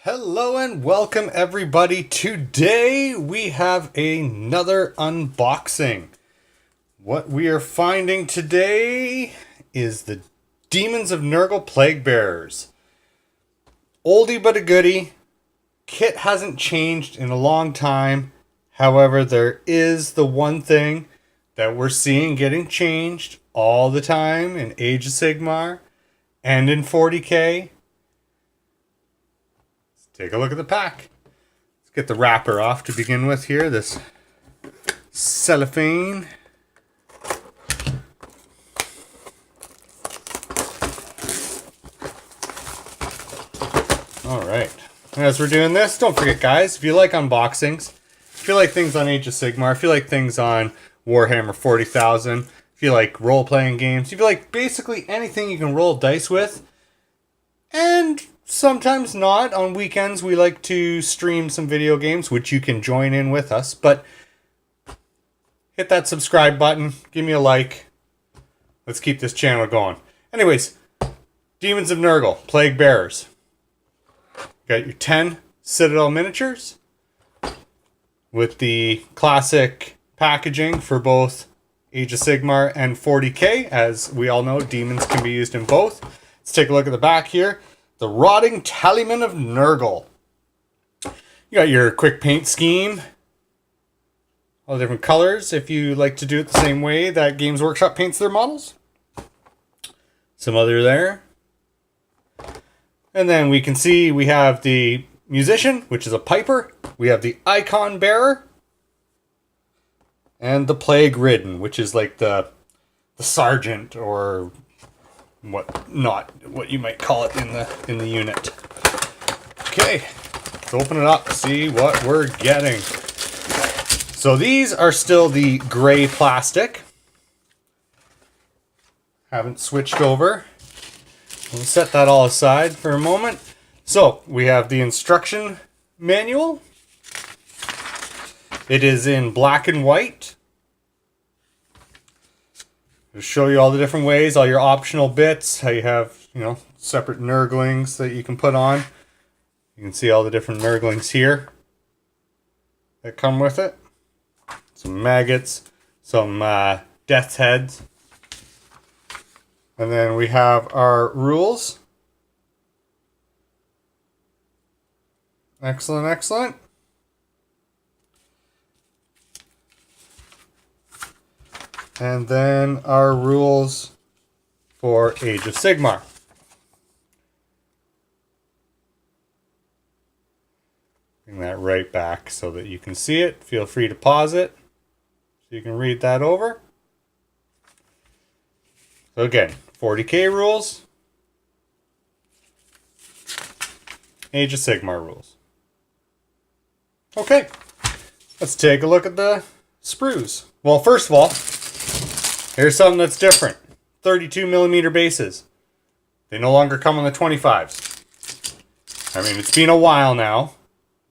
Hello and welcome everybody. Today we have another unboxing. What we are finding today is the Daemons of Nurgle Plaguebearers. Oldie but a goodie. Kit hasn't changed in a long time. However, there is the one thing that we're seeing getting changed all the time in Age of Sigmar and in 40k. Take a look at the pack. Let's get the wrapper off to begin with here. This cellophane. Alright. As we're doing this, don't forget guys, if you like unboxings, if you like things on Age of Sigmar, if you like things on Warhammer 40,000, if you like role-playing games, if you like basically anything you can roll dice with, and sometimes not. On weekends, we like to stream some video games, which you can join in with us. But hit that subscribe button. Give me a like. Let's keep this channel going. Anyways, Daemons of Nurgle, Plaguebearers. Got your 10 Citadel miniatures with the classic packaging for both Age of Sigmar and 40k. As we all know, demons can be used in both. Let's take a look at the back here. The Rotting Tallymen of Nurgle. You got your quick paint scheme. All the different colors if you like to do it the same way that Games Workshop paints their models. Some other there. And then we can see we have the musician, which is a piper. We have the icon bearer. And the plague ridden, which is like the sergeant or what you might call it in the unit. Okay, let's open it up, see what we're getting. So these are still the gray plastic. Haven't switched over. We'll set that all aside for a moment. So we have the instruction manual. It is in black and white. It'll show you all the different ways, all your optional bits, how you have, separate Nurglings that you can put on. You can see all the different Nurglings here that come with it. Some maggots, some death's heads. And then we have our rules. Excellent, excellent. And then our rules for Age of Sigmar. Bring that right back so that you can see it. Feel free to pause it so you can read that over. So again, 40k rules, Age of Sigmar rules. Okay, let's take a look at the sprues. Well, first of all, here's something that's different. 32mm bases. They no longer come on the 25s. I mean, it's been a while now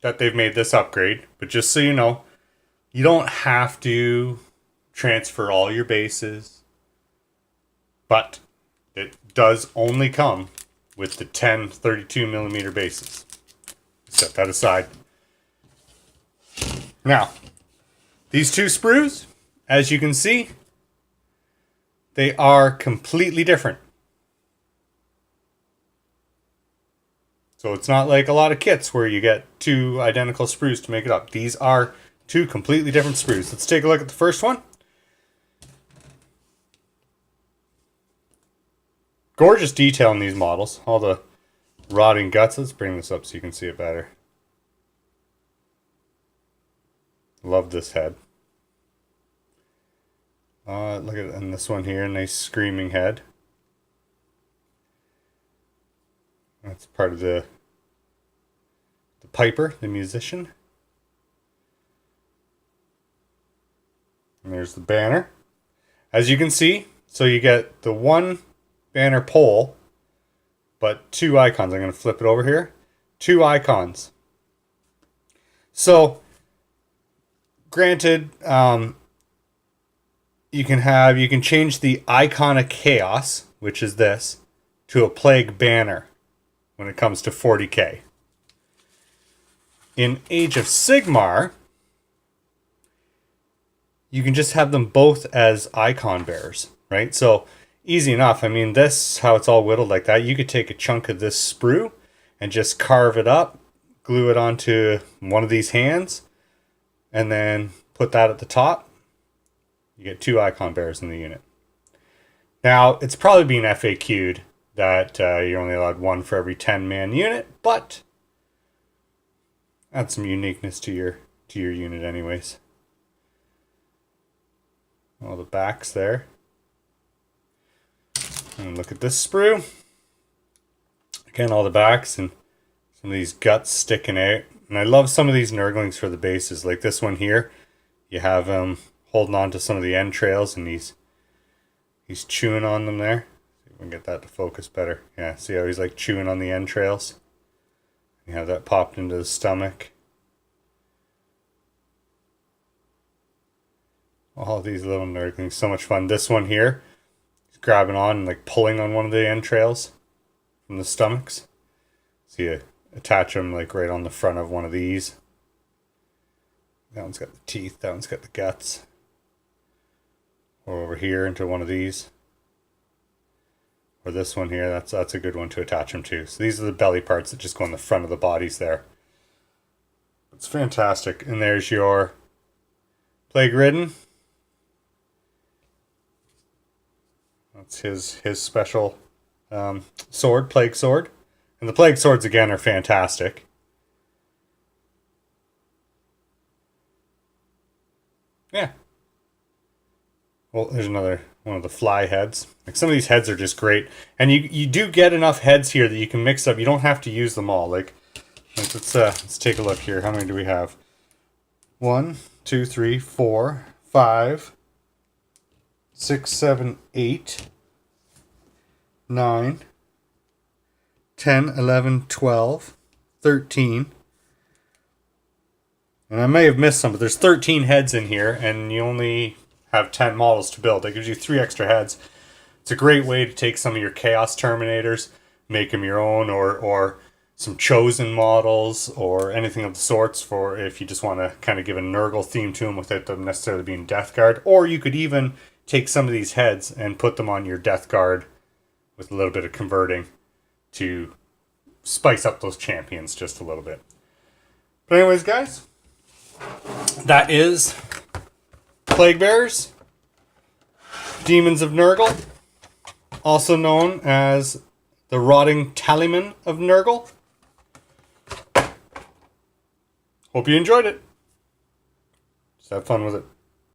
that they've made this upgrade, but just so you know, you don't have to transfer all your bases, but it does only come with the 10 32mm bases. Set that aside. Now, these two sprues, as you can see, they are completely different. So it's not like a lot of kits where you get two identical sprues to make it up. These are two completely different sprues. Let's take a look at the first one. Gorgeous detail in these models. All the rotting guts. Let's bring this up so you can see it better. Love this head. Look at it in this one here, nice screaming head. That's part of the piper, the musician. And there's the banner. As you can see, so you get the one banner pole, but two icons. I'm going to flip it over here. Two icons. So, granted, you can change the icon of chaos, which is this, to a plague banner when it comes to 40k. in Age of Sigmar, you can just have them both as icon bearers, right? So easy enough. I mean, this, how it's all whittled like that, you could take a chunk of this sprue and just carve it up, glue it onto one of these hands, and then put that at the top. You get 2 icon bearers in the unit. Now, it's probably been FAQ'd that you're only allowed 1 for every 10-man unit, but add some uniqueness to your unit anyways. All the backs there. And look at this sprue. Again, all the backs and some of these guts sticking out. And I love some of these Nurglings for the bases. Like this one here. You have him holding on to some of the entrails and he's chewing on them there. See if we can get that to focus better. Yeah, see how he's like chewing on the entrails? You have that popped into the stomach. All these little Nurglings, so much fun. This one here, he's grabbing on and like pulling on one of the entrails from the stomachs. So you attach them like right on the front of one of these. That one's got the teeth, that one's got the guts. Or over here into one of these. Or this one here, that's a good one to attach them to. So these are the belly parts that just go on the front of the bodies there. It's fantastic. And there's your Plague-Ridden. That's his special sword, Plague Sword. And the Plague Swords, again, are fantastic. Yeah. Well, there's another one of the fly heads. Like some of these heads are just great. And you do get enough heads here that you can mix up. You don't have to use them all. Like let's take a look here. How many do we have? 1, 2, 3, 4, 5, 6, 7, 8, 9, 10, 11, 12, 13. And I may have missed some, but there's 13 heads in here, and you only have 10 models to build. That gives you 3 extra heads. It's a great way to take some of your Chaos Terminators, make them your own, or some chosen models, or anything of the sorts, for if you just want to kind of give a Nurgle theme to them without them necessarily being Death Guard. Or you could even take some of these heads and put them on your Death Guard with a little bit of converting to spice up those champions just a little bit. But anyways, guys, that is Plaguebearers, Daemons of Nurgle, also known as the Rotting Tallymen of Nurgle. Hope you enjoyed it. Just have fun with it.